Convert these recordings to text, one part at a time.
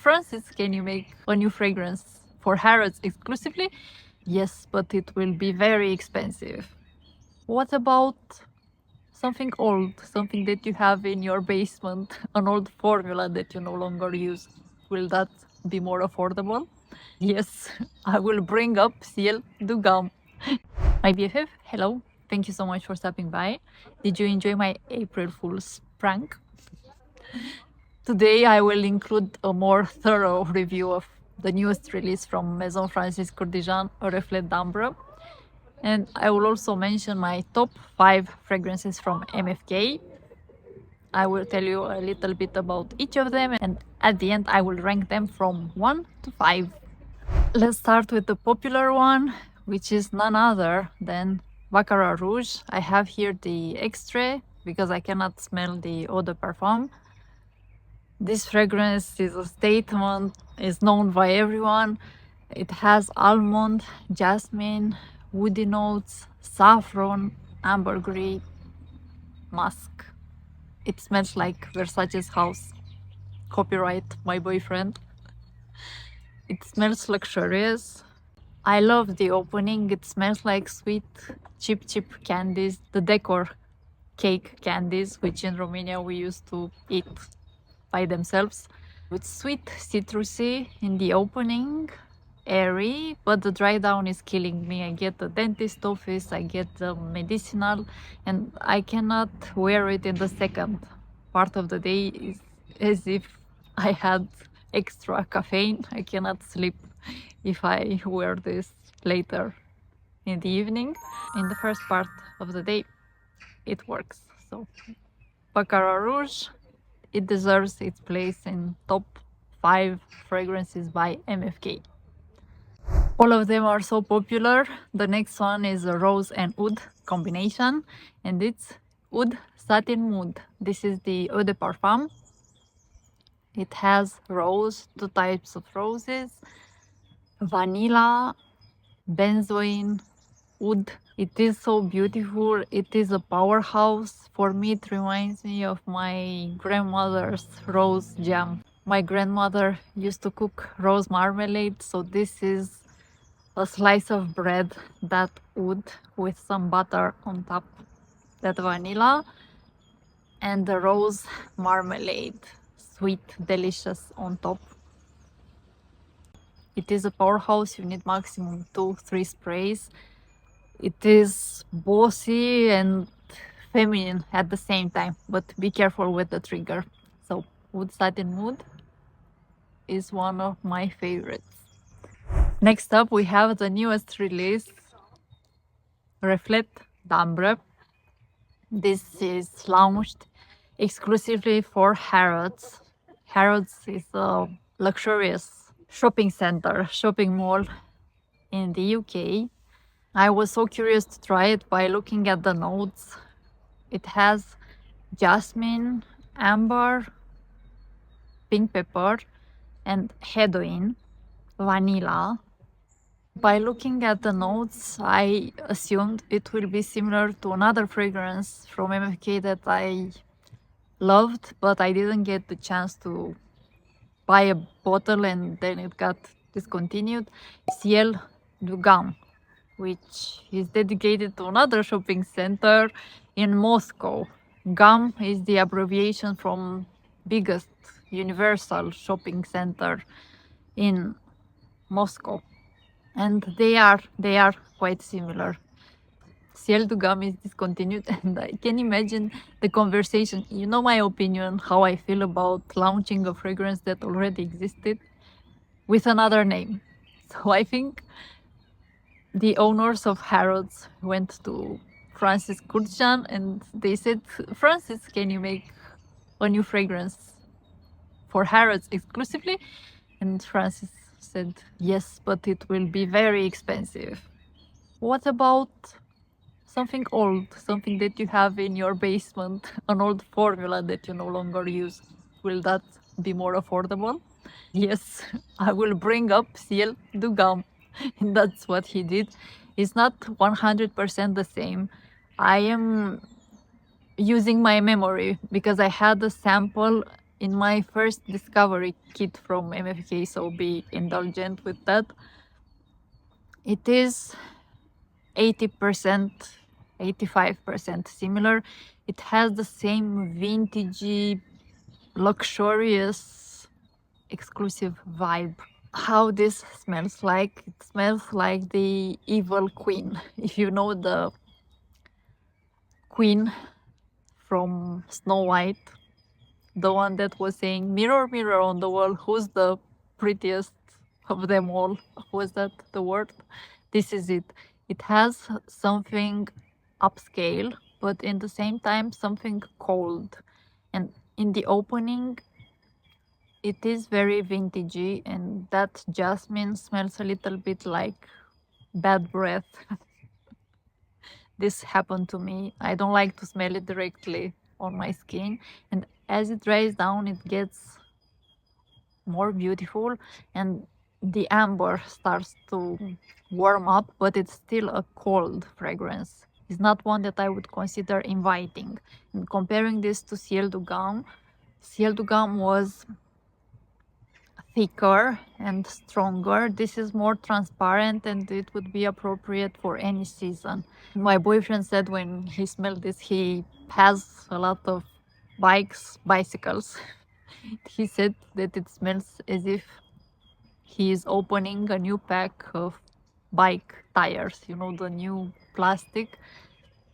Francis, can you make a new fragrance for Harrods exclusively? Yes, but it will be very expensive. What about something old, something that you have in your basement, an old formula that you no longer use? Will that be more affordable? Yes, I will bring up Ciel de Gum. My BFF, hello. Thank you so much for stopping by. Did you enjoy my April Fool's prank? Today I will include a more thorough review of the newest release from Maison Francis Kurkdjian, Reflet d'Ambre. And I will also mention my top 5 fragrances from MFK. I will tell you a little bit about each of them, and at the end I will rank them from 1 to 5. Let's start with the popular one, which is none other than Baccarat Rouge. I have here the Extrait because I cannot smell the Eau de Parfum. This fragrance is a statement, is known by everyone. It has almond, jasmine, woody notes, saffron, ambergris, musk. It smells like Versace's house. Copyright my boyfriend. It smells luxurious. I love the opening. It smells like sweet, cheap candies, the decor cake candies, which in Romania we used to eat by themselves. With sweet citrusy in the opening, airy, but the dry down is killing me. I get the dentist office, I get the medicinal, and I cannot wear it in the second part of the day. It's as if I had extra caffeine. I cannot sleep if I wear this later in the evening. In the first part of the day, it works. So Baccarat Rouge, it deserves its place in top 5 fragrances by MFK. All of them are so popular. The next one is a rose and oud combination, and it's Oud Satin Mood. This is the Eau de Parfum. It has rose, 2 types of roses, vanilla, benzoin, oud. It is so beautiful. It is a powerhouse. For me, it reminds me of my grandmother's rose jam. My grandmother used to cook rose marmalade, so this is a slice of bread, that oud with some butter on top, that vanilla, and the rose marmalade, sweet, delicious on top. It is a powerhouse. You need maximum 2-3 sprays. It is bossy and feminine at the same time, but be careful with the trigger. So Oud Satin Mood is one of my favorites. Next up we have the newest release, Reflet d'Ambre. This is launched exclusively for Harrods. Harrods is a luxurious shopping center, shopping mall in the UK. I was so curious to try it by looking at the notes. It has jasmine, amber, pink pepper, and hedoine, vanilla. By looking at the notes, I assumed it will be similar to another fragrance from MFK that I loved, but I didn't get the chance to buy a bottle and then it got discontinued. Ciel de Gum, which is dedicated to another shopping center in Moscow. GUM is the abbreviation from biggest universal shopping center in Moscow, and they are quite similar. Ciel de Gum is discontinued, and I can imagine the conversation. You know my opinion, how I feel about launching a fragrance that already existed with another name. So I think the owners of Harrods went to Francis Kurkdjian and they said, Francis, can you make a new fragrance for Harrods exclusively? And Francis said, yes, but it will be very expensive. What about something old, something that you have in your basement, an old formula that you no longer use? Will that be more affordable? Yes, I will bring up Ciel de Gum. And that's what he did. It's not 100% the same. I am using my memory because I had a sample in my first discovery kit from MFK, so be indulgent with that. It is 80%, 85% similar. It has the same vintagey, luxurious, exclusive vibe. How this smells like? It smells like the evil queen. If you know the queen from Snow White, the one that was saying, "Mirror, mirror on the wall, who's the prettiest of them all?" Was that the word? This is it. It has something upscale, but in the same time something cold. And in the opening, it is very vintagey, and that jasmine smells a little bit like bad breath. This happened to me. I don't like to smell it directly on my skin, and as it dries down, it gets more beautiful, and the amber starts to warm up, but it's still a cold fragrance. It's not one that I would consider inviting. And comparing this to Ciel de Gum, Ciel de Gum was thicker and stronger. This is more transparent, and it would be appropriate for any season. My boyfriend said when he smelled this, he has a lot of bicycles. He said that it smells as if he is opening a new pack of bike tires, you know, the new plastic.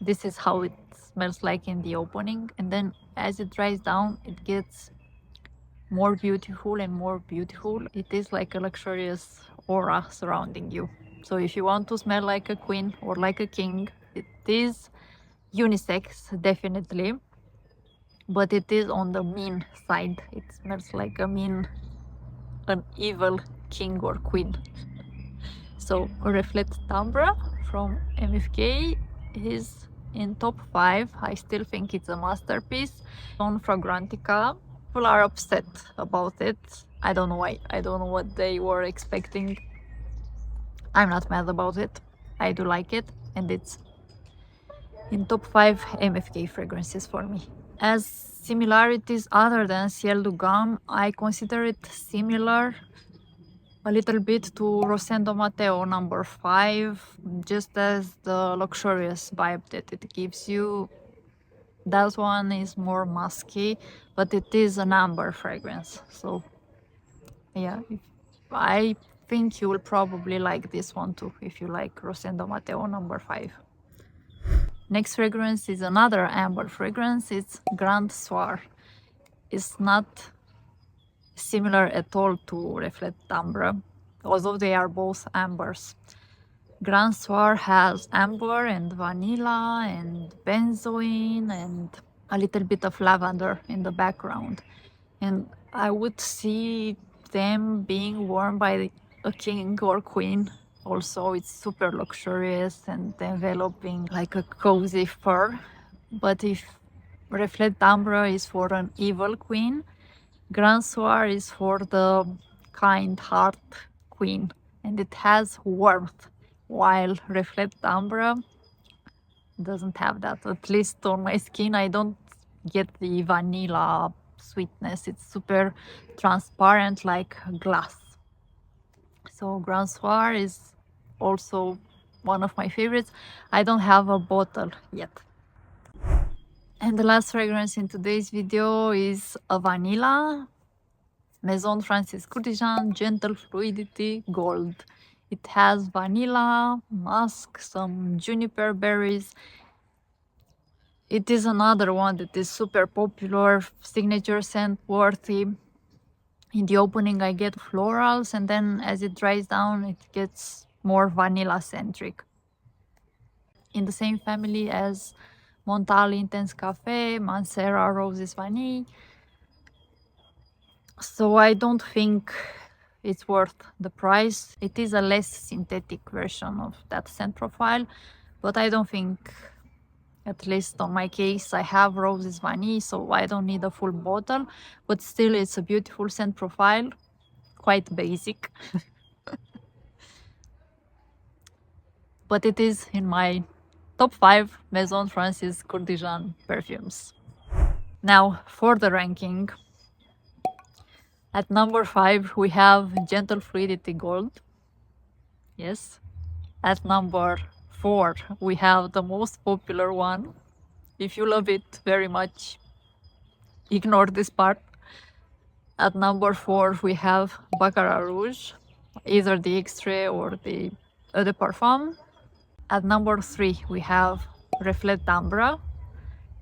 This is how it smells like in the opening, and then as it dries down, it gets more beautiful and more beautiful. It is like a luxurious aura surrounding you. So if you want to smell like a queen or like a king, it is unisex, definitely, but it is on the mean side. It smells like an evil king or queen. So Reflet Tambra from MFK is in top 5. I still think it's a masterpiece. On Fragrantica, people are upset about it. I don't know why. I don't know what they were expecting. I'm not mad about it. I do like it, and it's in top 5 MFK fragrances for me. As similarities other than Ciel de Gum, I consider it similar a little bit to Rosendo Matteo number 5, just as the luxurious vibe that it gives you. That one is more musky, but it is an amber fragrance. So yeah, I think you will probably like this one too, if you like Rosendo Matteo number 5. Next fragrance is another amber fragrance. It's Grand Soir. It's not similar at all to Reflet Ambre, although they are both ambers. Grand Soir has amber and vanilla and benzoin and a little bit of lavender in the background. And I would see them being worn by a king or queen. Also, it's super luxurious and enveloping like a cozy fur. But if Reflet Ambre is for an evil queen, Grand Soir is for the kind heart queen, and it has warmth, while Reflet Ambre doesn't have that. At least on my skin, I don't get the vanilla sweetness. It's super transparent like glass. So Grand Soir is also one of my favorites. I don't have a bottle yet. And the last fragrance in today's video is a vanilla, Maison Francis Kurkdjian Gentle Fluidity Gold. It has vanilla, musk, some juniper berries. It is another one that is super popular, signature scent worthy. In the opening I get florals, and then as it dries down it gets more vanilla centric. In the same family as Montal Intense Cafe, Mancera Roses Vanille. So I don't think it's worth the price. It is a less synthetic version of that scent profile, but I don't think, at least on my case, I have Roses Vanille, so I don't need a full bottle, but still it's a beautiful scent profile, quite basic. But it is in my top 5 Maison Francis Kurkdjian perfumes. Now for the ranking. At number 5, we have Gentle Fluidity Gold. Yes. At number 4, we have the most popular one. If you love it very much, ignore this part. At number 4, we have Baccarat Rouge, either the Extrait or the Parfum. At number 3, we have Reflet Ambra.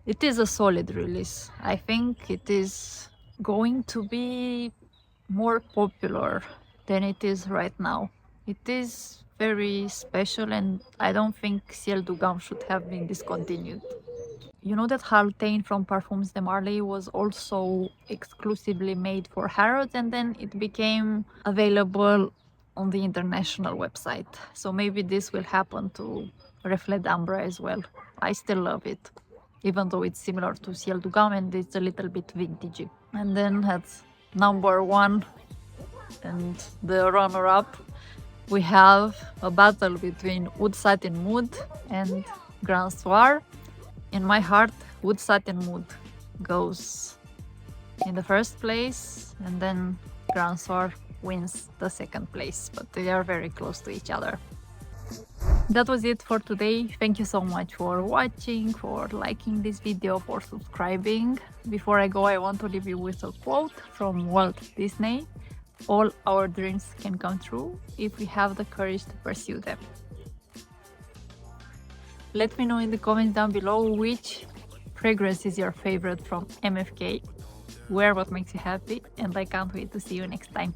It is a solid release. I think it is going to be more popular than it is right now. It is very special, and I don't think Ciel de Gum should have been discontinued. You know that Haltane from Parfums de Marly was also exclusively made for Harrods, and then it became available on the international website. So maybe this will happen to Reflet Ambra as well. I still love it, even though it's similar to Ciel de Gum and it's a little bit vintagey. And then at number 1 and the runner-up, we have a battle between Oud Satin Mood and Grand Soir. In my heart, Oud Satin Mood goes in the first place, and then Grand Soir wins the second place, but they are very close to each other. That was it for today. Thank you so much for watching, for liking this video, for subscribing. Before I go, I want to leave you with a quote from Walt Disney. All our dreams can come true if we have the courage to pursue them. Let me know in the comments down below which fragrance is your favorite from MFK. Wear what makes you happy, and I can't wait to see you next time.